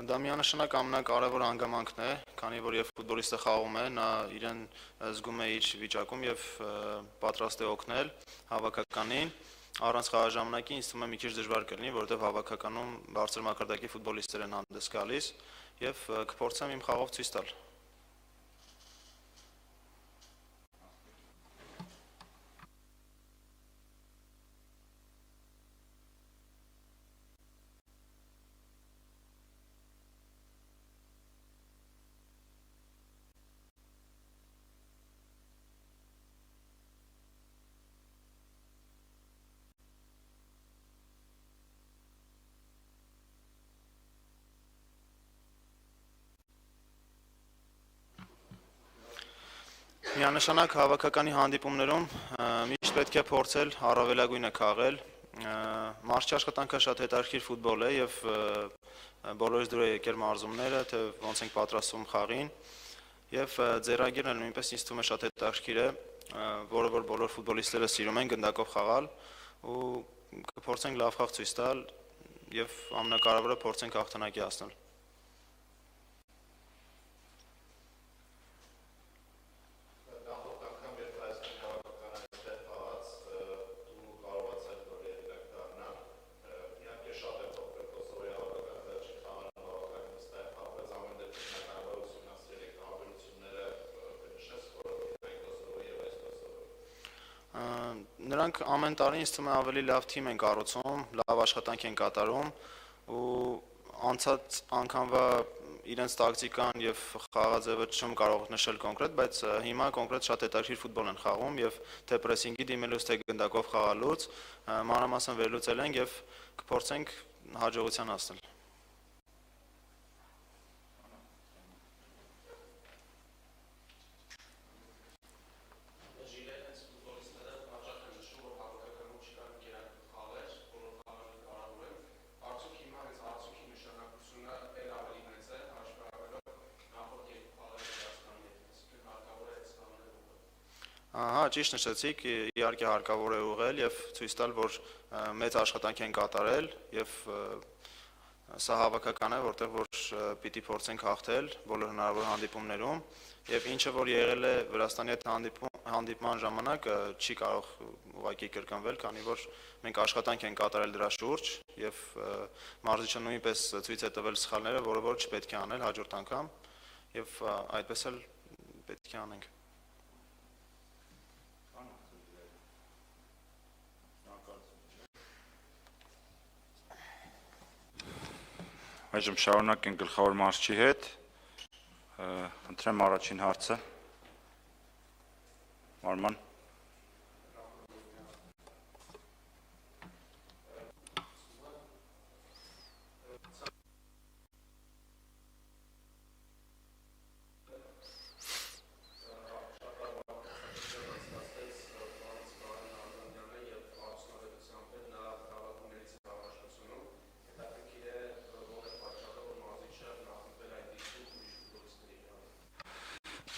Դա միանշանակ ամենակարևոր հանգամանքն է, քանի որ երբ ֆուտբոլիստը խաղում է, նա իրեն զգում է իր վիճակում եւ պատրաստ է օգնել հավաքականին։ Առանց խաղաժամանակի ինձ թվում է մի քիչ դժվար կլինի, որովհետեւ հավաքականում բարձր մակարդակի ֆուտբոլիստներ են հանդես գալիս եւ կփորձեմ իմ խաղով ցույց տալ։ Միանշանակ հավաքականի հանդիպումներում միշտ պետք է փորձել առավելագույնը քաղել։ Մարզչի աշխատանքը շատ հետաքրքիր ֆուտբոլ է եւ բոլորից դուր է եկել մարզումները, թե ոնց ենք պատրաստվում խաղին եւ ձեռագիրն էլ նույնպես ինձ թվում է շատ հետաքրքիր է, որը որ բոլոր ֆուտբոլիստները սիրում են գնդակով խաղալ ու կփորձենք լավ խաղ ցույց տալ եւ ամենակարևորը փորձենք հաղթանակի հասնել։ Նրանք ամեն տարի ինձ թվում է ավելի լավ թիմ են կառուցում, լավ աշխատանք են կատարում ու անցած անգամվա իրենց տակտիկան եւ խաղաձևը չեմ կարող նշել կոնկրետ, բայց հիմա կոնկրետ շատ հետաքրքիր ֆուտբոլ են խաղում եւ թե պրեսինգի դիմելուց թե գնդակով խաղալուց մանրամասն վերլուծել են եւ կփորձենք հաջողության հասնել։ Ահա, ճիշտ նշեցիք, իհարկե հարկավոր է ուղղել եւ ցույց տալ, որ մեծ աշխատանք են կատարել եւ սա հավաքական է, որտեղ որ պիտի փորձենք հաղթել բոլոր հնարավոր հանդիպումներում եւ ինչը որ եղել է Վրաստանի հետ հանդիպման ժամանակ չի կարող ուղղակի կրկնվել, քանի որ մենք աշխատանք ենք կատարել դրա շուրջ եւ մարզիչը նույնպես ցույց է տվել սխալները, որը որ չպետք է անել հաջորդ անգամ եւ այդպես էլ պետք է անենք։ Այժմ շարունակենք գլխավոր մարզչի հետ, ընտրեմ առաջին հարցը, Արման։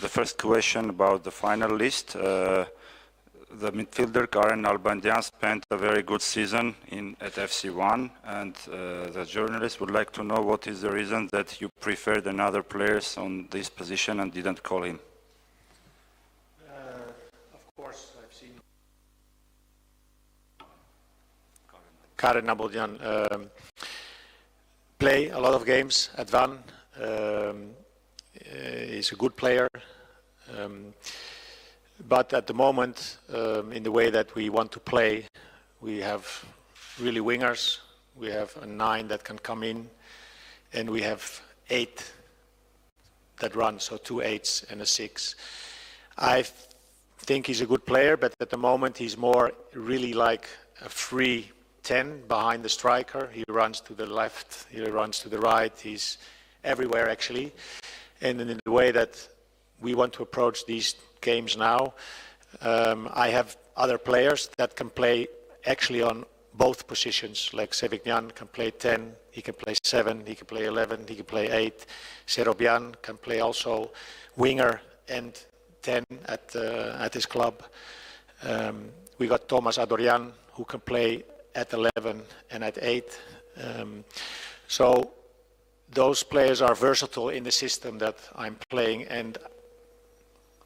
The first question about the final list. The midfielder Karen Albandian spent a very good season at FC1, and the journalist would like to know what is the reason that you preferred another players on this position and didn't call him. Of course, I've seen Karen Albandian play a lot of games at Van. He's a good player. But at the moment, in the way that we want to play, we have really wingers. We have a 9 that can come in, and we have 8 that run, so 2 8s and a 6. I think he's a good player, but at the moment he's more really like a free 10 behind the striker. He runs to the left, he runs to the right, he's everywhere actually. And in the way that we want to approach these games now, I have other players that can play actually on both positions, like Sevignan can play 10, he can play 7, he can play 11, he can play 8. Serobian can play also winger and 10 at his club. We got Thomas Adorian, who can play at 11 and at 8. So those players are versatile in the system that I'm playing, and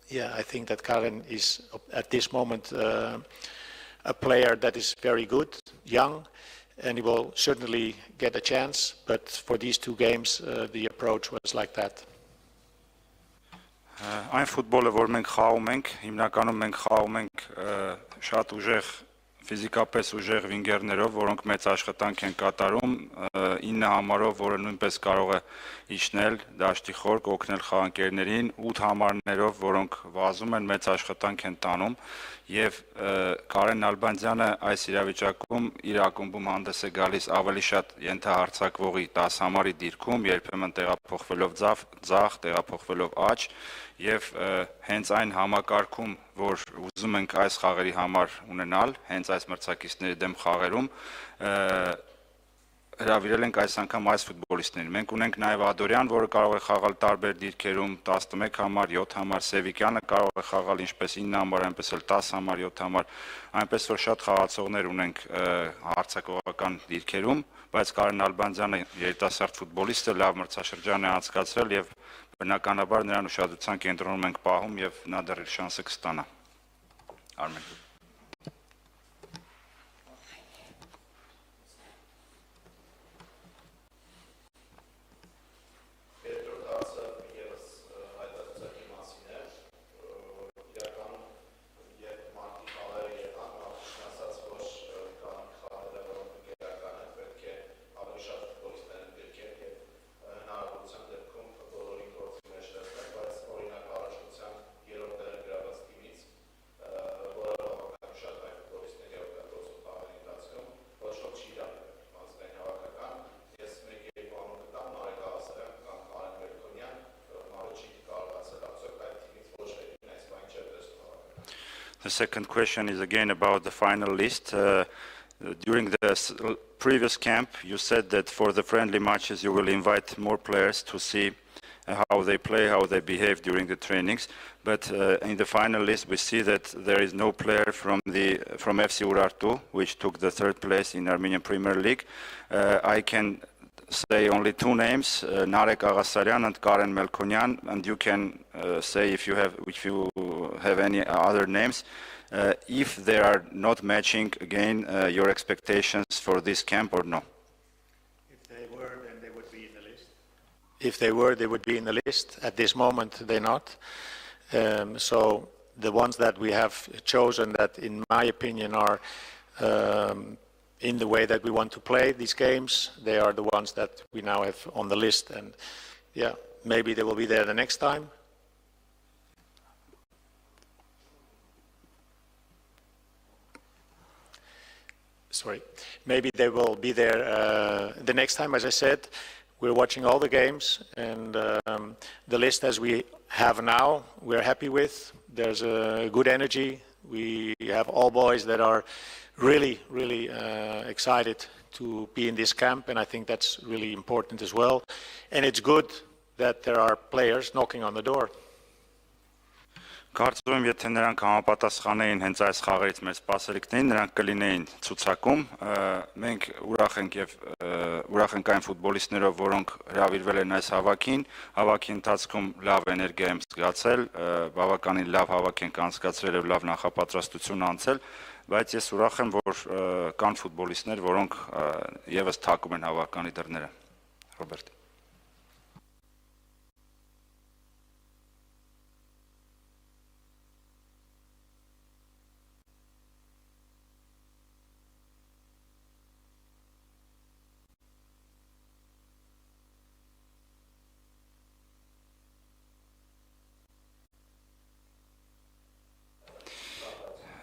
yeah, I think that Karen is at this moment a player that is very good, young, and he will certainly get a chance, but for these two games the approach was like that. Այն ֆուտբոլը, որ մենք խաղում ենք, հիմնականում մենք խաղում ենք շատ ուժեղ ֆիզիկապես ուժեղ վինգերներով, որոնք մեծ աշխատանք են կատարում, 9 համարով, որը նույնպես կարող է իջնել դաշտի խորք, օգնել խաղանկերներին, 8 համարներով, որոնք վազում են, մեծ աշխատանք են տանում, եւ Կարեն Նալբանդյանը այս իրավիճակում իր ակումբում հանդես է գալիս ավելի շատ ենթահարցակվողի 10 համարի դիրքում, երբեմն տեղափոխվելով ձախ, տեղափոխվելով աջ, եւ հենց այն համակարգում, որ ուզում ենք այս խաղերի համար ունենալ, հենց այս մրցակիցների դեմ խաղերում, հրավիրել ենք այս անգամ այս ֆուտբոլիստներին։ Մենք ունենք նաև Ադորյան, որը կարող է խաղալ տարբեր դիրքերում, 11 համար, 7 համար, Սևիկյանը կարող է խաղալ ինչպես 9 համար, այնպես էլ 10 համար, 7 համար, այնպես որ շատ խաղացողներ ունենք հարձակողական դիրքերում, բայց Կարեն Նալբանդյանը երիտասարդ ֆուտբոլիստը լավ մրցաշրջան է անցկացրել եւ բնականաբար նրան ուշադրության կենտրոնում ենք պահում եւ նա դեռ իր շանսը կստանա։ Արմեն The second question is again about the final list. During the previous camp, you said that for the friendly matches you will invite more players to see how they play, how they behave during the trainings. But in the final list, we see that there is no player from FC Urartu, which took the third place in Armenian Premier League. I can say only two names, Narek Agasaryan and Karen Melkonyan, and you can say if you have any other names, if they are not matching again your expectations for this camp or no. If they were, then they would be in the list. If they were, they would be in the list. At this moment, they're not. So the ones that we have chosen that, in my opinion, are in the way that we want to play these games, they are the ones that we now have on the list, and yeah, maybe they will be there the next time. Sorry, maybe they will be there the next time. As I said, we're watching all the games, and the list as we have now, we're happy with. There's a good energy. We have all boys that are really excited to be in this camp, and I think that's really important as well. And it's good that there are players knocking on the door. Կարծում եմ, եթե նրանք համապատասխանեին հենց այս խաղերից մեր սպասելիքներին, նրանք կլինեին ցուցակում։ Մենք ուրախ ենք այն ֆուտբոլիստներով, որոնք հրավիրվել են այս հավաքին։ Հավաքի ընթացքում լավ էներգիա եմ զգացել, բավականին լավ հավաք ենք անցկացրել եւ լավ նախապատրաստություն անցել, բայց ես ուրախ եմ, որ կան ֆուտբոլիստներ, որոնք եւս թակում են հավաքանի դռները։ Ռոբերտ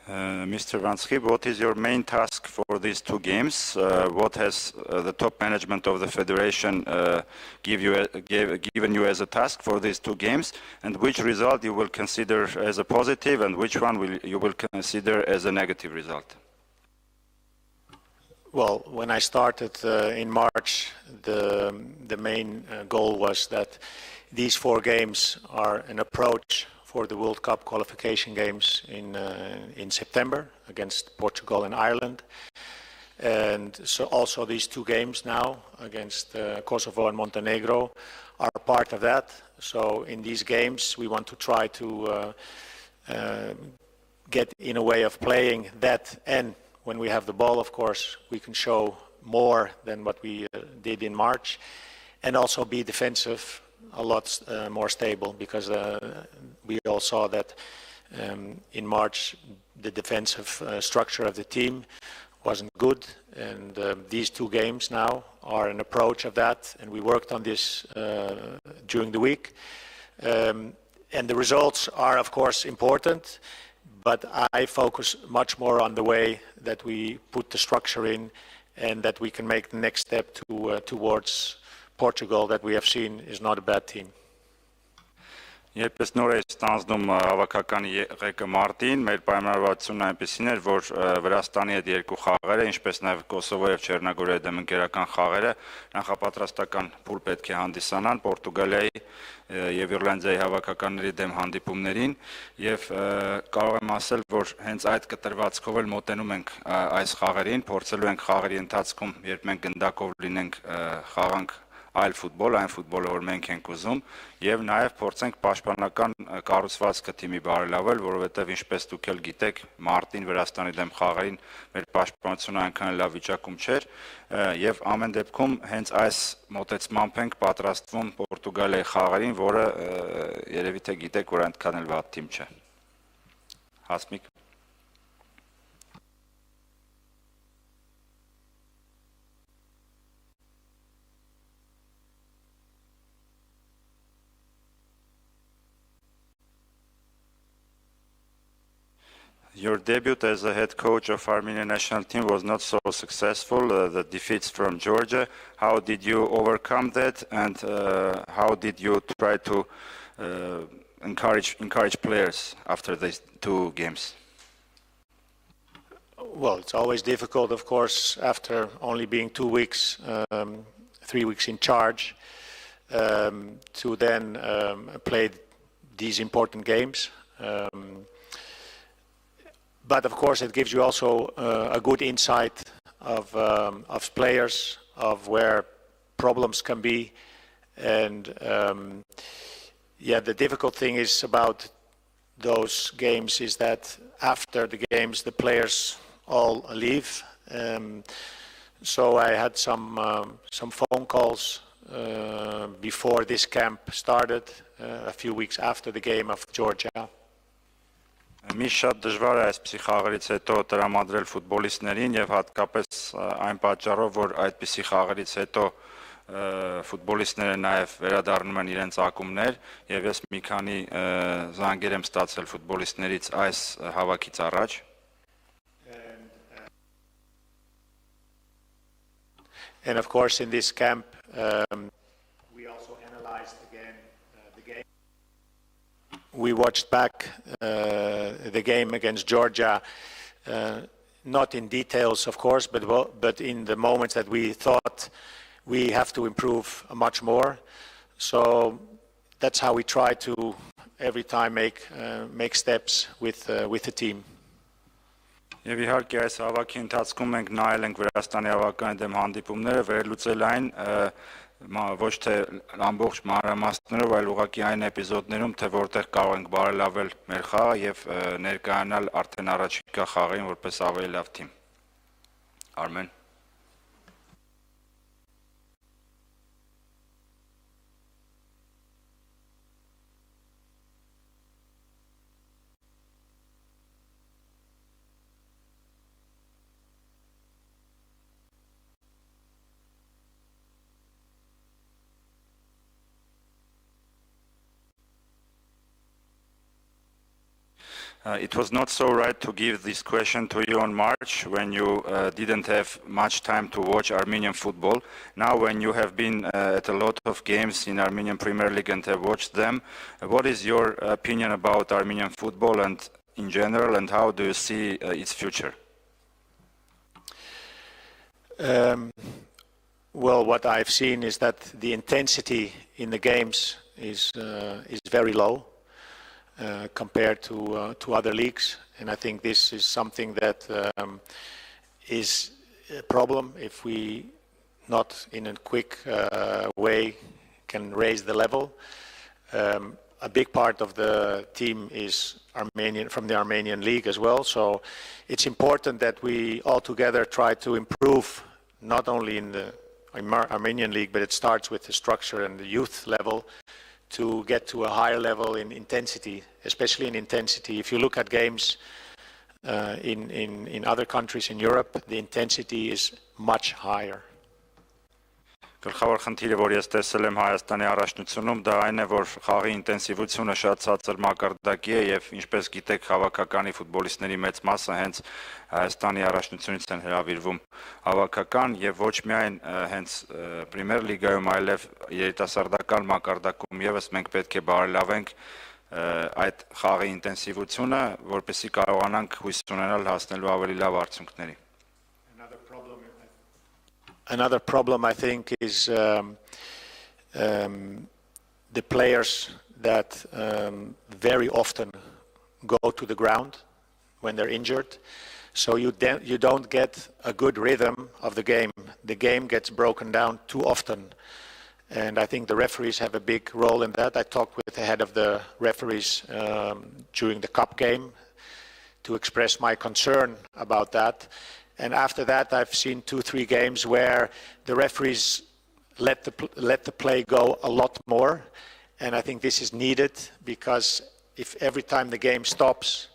Mr. Van Schip, what is your main task for these two games? What has the top management of the federation given you as a task for these two games? And which result you will consider as a positive and which one you will consider as a negative result? Well, when I started in March, the main goal was that these 4 games are an approach for the World Cup qualification games in September against Portugal and Ireland. And so also these two games now against Kosovo and Montenegro are part of that. So in these games, we want to try to get in a way of playing that, and when we have the ball, of course, we can show more than what we did in March, and also be defensive a lot more stable, because we all saw that in March the defensive structure of the team wasn't good, and these two games now are an approach of that, and we worked on this during the week. And the results are, of course, important, but I focus much more on the way that we put the structure in, and that we can make the next step towards Portugal, that we have seen is not a bad team. Երբ ես նոր էի ստանձնում հավաքականի ղեկը մարտին, մեր պայմանավորվածությունն այնպեսին էր, որ Վրաստանի հետ երկու խաղերը, ինչպես նաև Կոսովոյի և Չեռնագորիայի դեմ ընկերական խաղերը, նախապատրաստական փուլ պետք է հանդիսանան Պորտուգալիայի և Իռլանդիայի հավաքականների դեմ հանդիպումներին, և կարող եմ ասել, որ հենց այդ կտրվածքով էլ մոտենում ենք այս խաղերին, փորձելու ենք խաղերի ընթացքում, երբ մենք գնդակով լինենք, խաղանք այլ ֆուտբոլ, այն ֆուտբոլը, որ մենք ենք ուզում, եւ նաեւ փորձենք պաշտպանական կառուցվածքը թիմի բարելավել, որովհետեւ ինչպես դուք էլ գիտեք, մարտին Վրաստանի դեմ խաղերին մեր պաշտպանությունը այնքան լավ վիճակում չէր, եւ ամեն դեպքում հենց այս մոտեցմամբ ենք պատրաստվում Պորտուգալիայի խաղերին, որը երևի թե գիտեք, որ այնքան էլ վատ թիմ չէ։ Հասմիկ Your debut as a head coach of Armenian national team was not so successful, the defeats from Georgia. How did you overcome that, and how did you try to encourage players after these two games? Well, it's always difficult, of course, after only being 2 weeks, 3 weeks in charge, to then play these important games. But of course, it gives you also a good insight of players, of where problems can be, and yeah, the difficult thing is about those games is that after the games, the players all leave. So I had some phone calls before this camp started, a few weeks after the game of Georgia. Մի շատ դժվար է այսպիսի խաղերից հետո տրամադրել ֆուտբոլիստներին եւ հատկապես այն պատճառով, որ այդպիսի խաղերից հետո ֆուտբոլիստները նաեւ վերադառնում են իրենց ակումբներ եւ ես մի քանի զանգեր եմ ստացել ֆուտբոլիստներից այս հավաքից առաջ And of course in this camp we also analyzed again the game. We watched back the game against Georgia, not in details, of course, but in the moments that we thought we have to improve much more. So that's how we try to every time make steps with the team. Եվ իհարկե այս հավաքի ընթացքում մենք նայել ենք Վրաստանի հավաքանի դեմ հանդիպումները, վերլուծել այն ոչ թե ամբողջ մանրամասներով, այլ ուղղակի այն էպիզոդներում, թե որտեղ կարող ենք բարելավել մեր խաղը եւ ներկայանալ արդեն առաջիկա խաղերին որպես ավելի լավ թիմ։ Armen It was not so right to give this question to you on March when you didn't have much time to watch Armenian football. Now when you have been at a lot of games in Armenian Premier League and have watched them, what is your opinion about Armenian football and in general, and how do you see its future? Well, what I've seen is that the intensity in the games is very low. Compared to other leagues, and I think this is something that is problem if we not in a quick way can raise the level. A big part of the team is Armenian, from the Armenian league as well, so it's important that we all together try to improve not only in the Armenian league, but it starts with the structure and the youth level to get to a higher level in intensity, especially in intensity. If you look at games in other countries in Europe, the intensity is much higher. Գլխավոր խնդիրը, որ ես տեսել եմ Հայաստանի առաջնությունում, դա այն է, որ խաղի ինտենսիվությունը շատ ցածր մակարդակի է եւ ինչպես գիտեք, հավաքականի ֆուտբոլիստների մեծ մասը հենց Հայաստանի առաջնությունից են հրավիրվում հավաքական եւ ոչ միայն հենց Պրեմիեր լիգայում, այլև երիտասարդական մակարդակում եւս մենք պետք է բարելավենք այդ խաղի ինտենսիվությունը, որպեսզի կարողանանք հույս ունենալ հասնելու ավելի լավ արդյունքների. Another problem, I think, is the players that very often go to the ground when they're injured. So you don't get a good rhythm of the game. The game gets broken down too often. And I think the referees have a big role in that. I talked with the head of the referees during the cup game to express my concern about that. And after that, I've seen 2-3 games where the referees let the play go a lot more. And I think this is needed because if every time the game stops,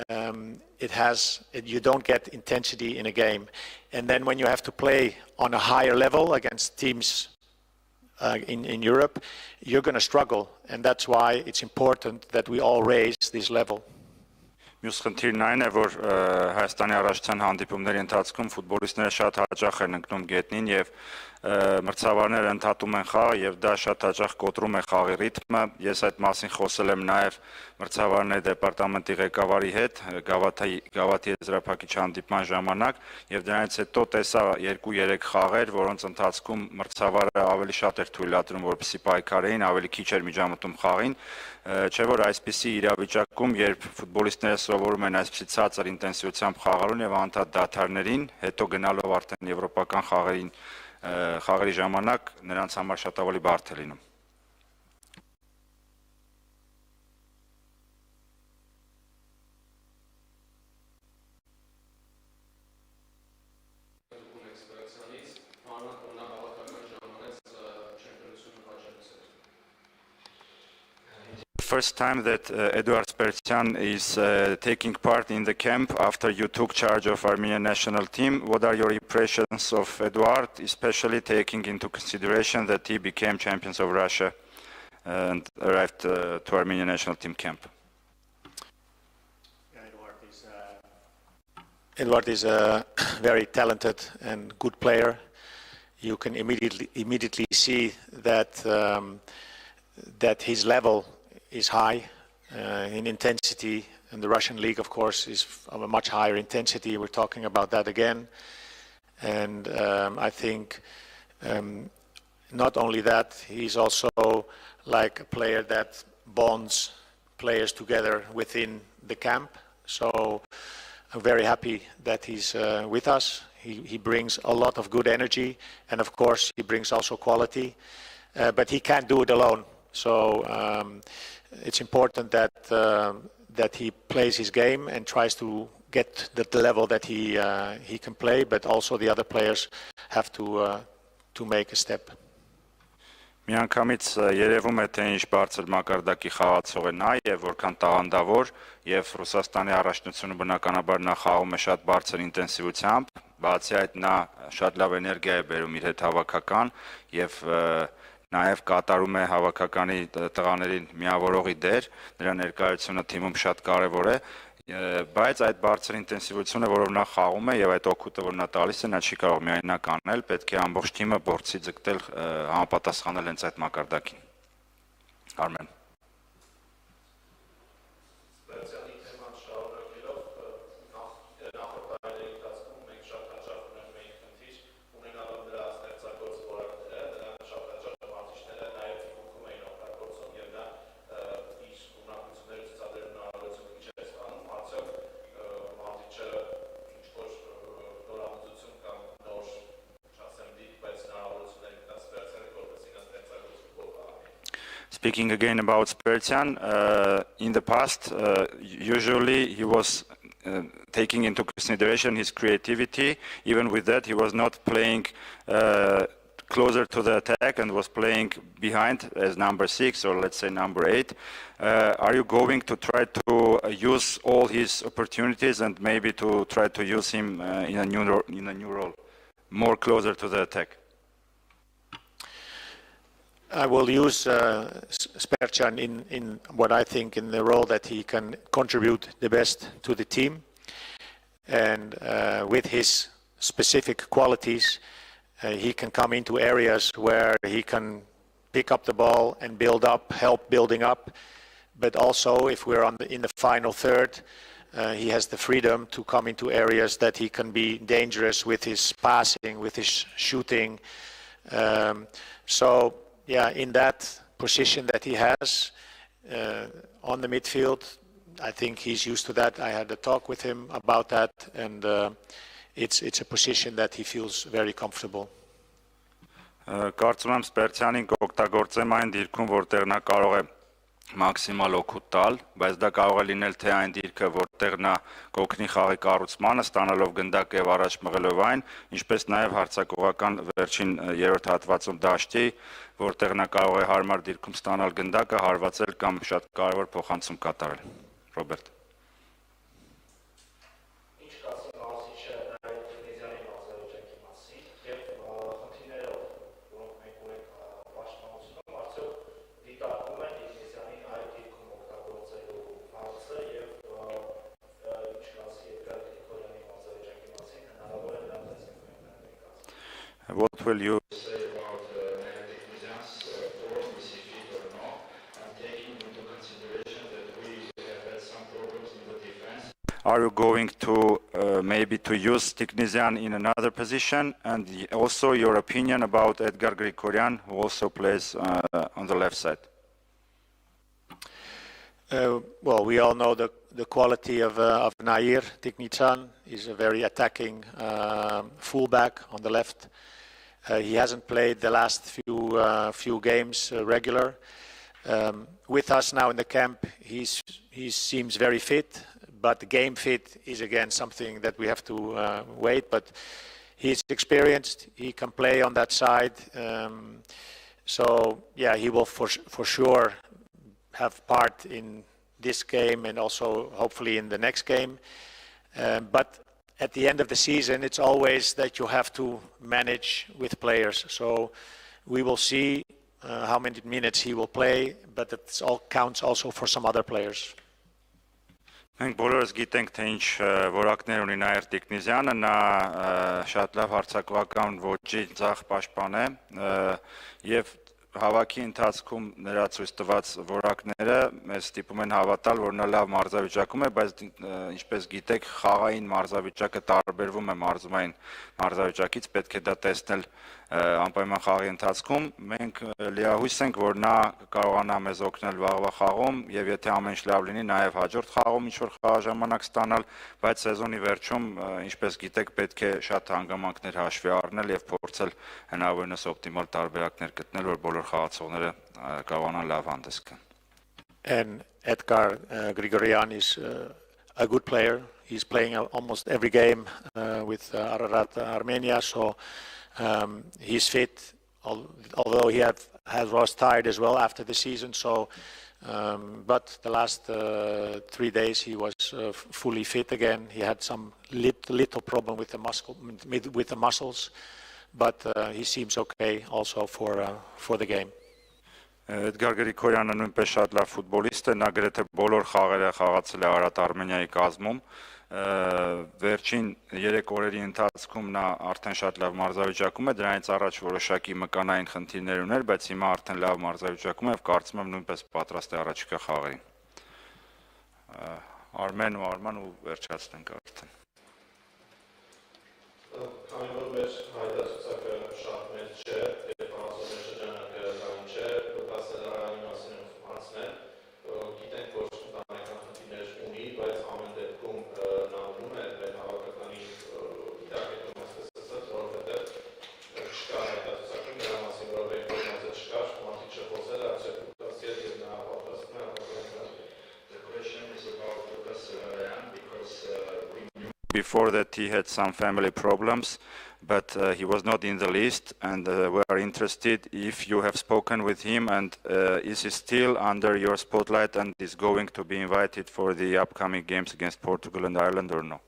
you don't get intensity in a game. And then when you have to play on a higher level against teams in Europe, you're going to struggle. And that's why it's important that we all raise this level. Մյուս խնդիրն այն է, որ Հայաստանի առաջնության հանդիպումների ընթացքում ֆուտբոլիստները շատ հաճախ են ընկնում գետնին եւ մրցավարները ընդհատում են խաղը եւ դա շատ հաճախ կոտրում է խաղի ռիթմը. Ես այդ մասին խոսել եմ նաեւ մրցավարների դեպարտամենտի ղեկավարի հետ Գավաթի եզրափակիչ հանդիպման ժամանակ եւ դրանից հետո տեսա 2-3 խաղեր, որոնց ընթացքում մրցավարը ավելի շատ էր թույլատրում, որպեսզի պայքարեին, ավելի քիչ էր միջամտում խաղին. Չէ՞ որ այսպիսի իրավիճակում, երբ ֆուտբոլիստները սովորում են այսպիսի ցածր ինտենսիվությամբ խաղալուն եւ անդադ դադարներին, հետո գնալով արդեն եվրոպական խաղերի ժամանակ նրանց համար շատ ավելի բարդ է լինում. First time that Eduard Spertian is taking part in the camp after you took charge of Armenian national team. What are your impressions of Eduard, especially taking into consideration that he became champions of Russia and arrived to Armenian national team camp? Eduard is a very talented and good player. You can immediately see that that his level is high in intensity, and the Russian league, of course, is of a much higher intensity. We're talking about that again. And I think not only that, he's also like a player that bonds players together within the camp. So I'm very happy that he's with us. He brings a lot of good energy, and of course, he brings also quality. But he can't do it alone. So it's important that that he plays his game and tries to get the level that he can play, but also the other players have to make a step. Միանգամից երևում է թե ինչ բարձր մակարդակի խաղացող է նա եւ որքան տաղանդավոր եւ Ռուսաստանի առաջնությունը բնականաբար նա խաղում է շատ բարձր ինտենսիվությամբ, բացի այդ նա շատ լավ էներգիա է բերում իր հետ հավաքական եւ նաև կատարում է հավաքականի տղաներին միավորողի դեր, նրա ներկայությունը թիմում շատ կարևոր է, բայց այդ բարձր ինտենսիվությունը, որով նա խաղում է եւ այդ օգուտը, որ նա տալիս է, նա չի կարող միայնակ անել, պետք է ամբողջ թիմը փորձի ձգտել համապատասխանել հենց այդ մակարդակին. Armen. Speaking again about Spertian, in the past, usually he was taking into consideration his creativity. Even with that, he was not playing closer to the attack and was playing behind as number 6 or let's say number 8. Are you going to try to use all his opportunities and maybe to try to use him in a new role, more closer to the attack? I will use Spertian in what I think in the role that he can contribute the best to the team, and with his specific qualities, he can come into areas where he can pick up the ball and build up, help building up, but also if we're in the final third, he has the freedom to come into areas that he can be dangerous with his passing, with his shooting. So yeah, in that position that he has on the midfield, I think he's used to that. I had a talk with him about that, and it's a position that he feels very comfortable. Կարծում եմ Սպերցյանին կօգտագործեմ այն դիրքում, որտեղ նա կարող է մաքսիմալ օգուտ տալ, բայց դա կարող է լինել թե այն դիրքը, որտեղ նա կօգնի խաղի կառուցմանը, ստանալով գնդակ եւ առաջ մղելով այն, ինչպես նաեւ հարձակողական վերջին երրորդ հատվածում դաշտի, որտեղ նա կարող է հարմար դիրքում ստանալ գնդակը, հարվածել կամ շատ կարևոր փոխանցում կատարել։ Ռոբերտ What will you say about form, is he fit or not, and taking into consideration that we have had some problems in the defense? Are you going to maybe to use Tiknezyan in another position, and also your opinion about Edgar Grigoryan, who also plays on the left side? Well, we all know the quality of Nair Tiknezyan. He's a very attacking fullback on the left. He hasn't played the last few games regular. With us now in the camp, he seems very fit, but the game fit is again something that we have to wait. But he's experienced; he can play on that side. So yeah, he will for sure have part in this game and also hopefully in the next game. But at the end of the season, it's always that you have to manage with players. So we will see how many minutes he will play, but it all counts also for some other players. Մենք բոլորս գիտենք, թե ինչ որակներ ունի Նաիր Տիկնեզյանը, նա շատ լավ հարձակողական ոճի ձախ պաշտպան է եւ հավաքի ընթացքում նրա ցույց տված որակները մեզ ստիպում են հավատալ, որ նա լավ մարզավիճակում է, բայց ինչպես գիտեք, խաղային մարզավիճակը տարբերվում է մարզումային մարզավիճակից, պետք է դա տեսնել անպայման խաղի ընթացքում։ Մենք լիահույս ենք, որ նա կարողանա մեզ օգնել վաղվա խաղում եւ եթե ամեն ինչ լավ լինի, նաեւ հաջորդ խաղում ինչ որ խաղաժամանակ ստանալ, բայց սեզոնի վերջում, ինչպես գիտեք, պետք է շատ հանգամանքներ հաշվի առնել եւ փորձել հնարավորինս օպտիմալ տարբերակներ գտնել, որ բոլոր խաղացողները կարողանան լավ հանդես գան։ And Edgar Grigoryan is a good player. He's playing almost every game with Ararat Armenia, so he's fit, although he was tired as well after the season. So, but the last 3 days he was fully fit again. He had some little problem with the muscles, but he seems okay also for the game. Էդգար Գրիգորյանը նույնպես շատ լավ ֆուտբոլիստ է, նա գրեթե բոլոր խաղերը խաղացել է Արարատ Արմենիայի կազմում։ Վերջին 3 օրերի ընթացքում նա արդեն շատ լավ մարզավիճակում է, դրանից առաջ որոշակի մկանային խնդիրներ ուներ, բայց հիմա արդեն լավ մարզավիճակում է եւ կարծում եմ նույնպես պատրաստ է առաջիկա խաղերին։ Արմեն ու Արման ու վերջացնենք արդեն։ Քանի որ մեր հայտարարությունը շատ մեծ չէ, եւ հանրային շրջանակը լայն չէ, դասերարանի մասին անցնել, գիտենք, որ ընտանեկան խնդիրներ ունի, բայց ամեն դեպքում նա ունում է մեր հավաքականի դիտարկետում ասած, որովհետեւ չկա հայտարարություն նրա մասին, որով ինֆորմացիա չկար, մարդիկ չխոսել, արդյոք before that he had some family problems, but he was not in the list, and we are interested if you have spoken with him, and is he still under your spotlight and is going to be invited for the upcoming games against Portugal and Ireland or no?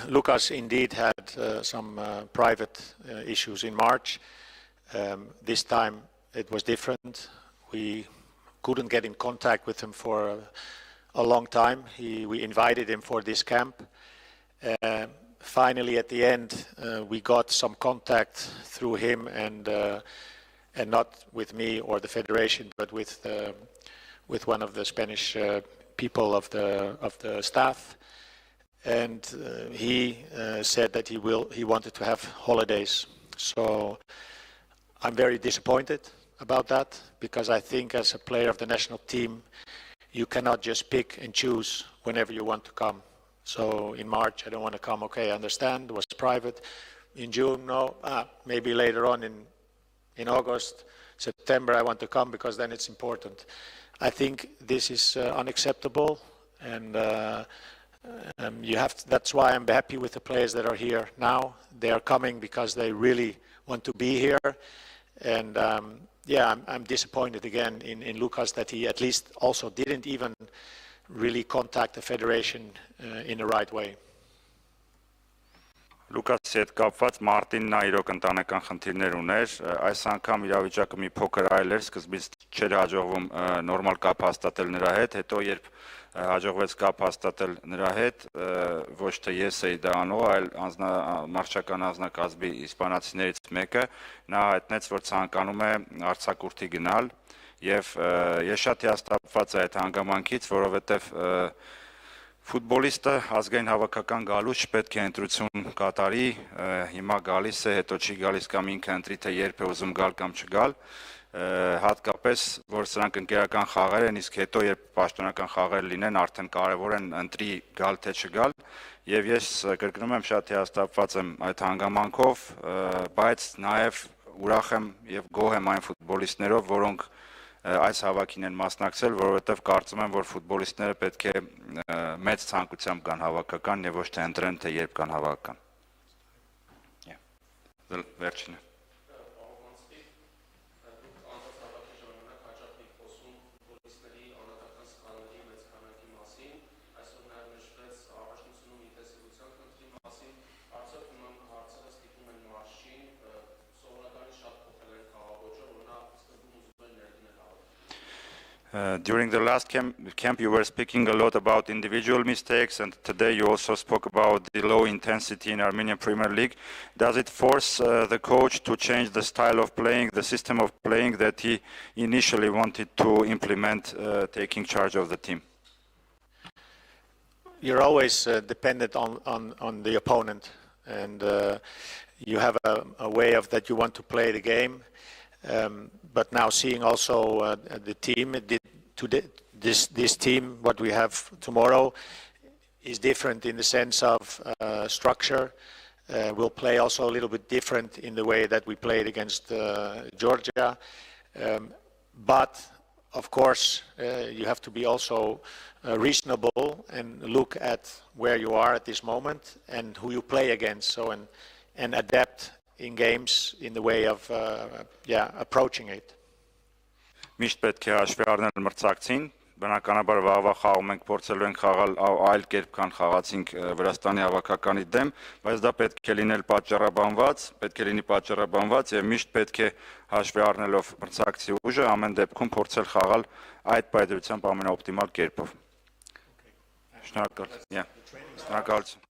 Lucas indeed had some private issues in March. This time it was different. We couldn't get in contact with him for a long time. We invited him for this camp. Finally, at the end, we got some contact through him, and not with me or the federation, but with one of the Spanish people of the staff. And he said that he wanted to have holidays. So I'm very disappointed about that, because I think as a player of the national team, you cannot just pick and choose whenever you want to come. So in March, I don't want to come. Okay, I understand, it was private. In June, no. Maybe later on in August, September, I want to come because then it's important. I think this is unacceptable, and that's why I'm happy with the players that are here now. They are coming because they really want to be here. And yeah, I'm disappointed again in Lucas that he at least also didn't even really contact the federation in the right way. Լուկասի հետ կապված Մարտինն նա իրոք ընտանեկան խնդիրներ ուներ, այս անգամ իրավիճակը մի փոքր այլ էր, սկզբից չէր հաջողվում նորմալ կապ հաստատել նրա հետ, հետո երբ հաջողվեց կապ հաստատել նրա հետ, ոչ թե ես էի դա անող, այլ մարշչական անձնակազմի իսպանացիներից մեկը, նա հայտնեց, որ ցանկանում է արձակուրդի գնալ, եւ ես շատ հիասթափված եմ այդ հանգամանքից, որովհետեւ Ֆուտբոլիստը ազգային հավաքական գալուց պետք է ընտրություն կատարի, հիմա գալիս է, հետո չի գալիս կամ ինքը ընտրի թե երբ է ուզում գալ կամ չգալ, հատկապես որ սրանք ընկերական խաղեր են, իսկ հետո երբ պաշտոնական խաղեր լինեն, արդեն կարևոր են ընտրի գալ թե չգալ, եւ ես կրկնում եմ շատ հիասթափված եմ այդ հանգամանքով, բայց նաեւ ուրախ եմ եւ գոհ եմ այն ֆուտբոլիստներով, որոնք այս հավաքին են մասնակցել, որովհետև կարծում եմ, որ ֆուտբոլիստները պետք է մեծ ցանկությամբ կան հավաքական եւ ոչ թե ընտրեն, թե երբ կան հավաքական։ Վերջինը։ During the last camp, you were speaking a lot about individual mistakes, and today you also spoke about the low intensity in Armenian Premier League. Does it force the coach to change the style of playing, the system of playing that he initially wanted to implement, taking charge of the team? You're always dependent on the opponent, and you have a way of that you want to play the game. But now seeing also the team, this team, what we have tomorrow, is different in the sense of structure. We'll play also a little bit different in the way that we played against Georgia. But of course, you have to be also reasonable and look at where you are at this moment and who you play against. So and adapt in games in the way of approaching it. Միշտ պետք է հաշվի առնել մրցակցին, բնականաբար վաղվա խաղում ենք փորձելու ենք խաղալ այլ կերպ քան խաղացինք Վրաստանի հավաքականի դեմ, բայց դա պետք է լինել պատճառաբանված եւ միշտ պետք է հաշվի առնելով մրցակցի ուժը ամեն դեպքում փորձել խաղալ այդ պայծրությամբ ամենաօպտիմալ կերպով։ Շնորհակալ եմ։ Շնորհակալություն։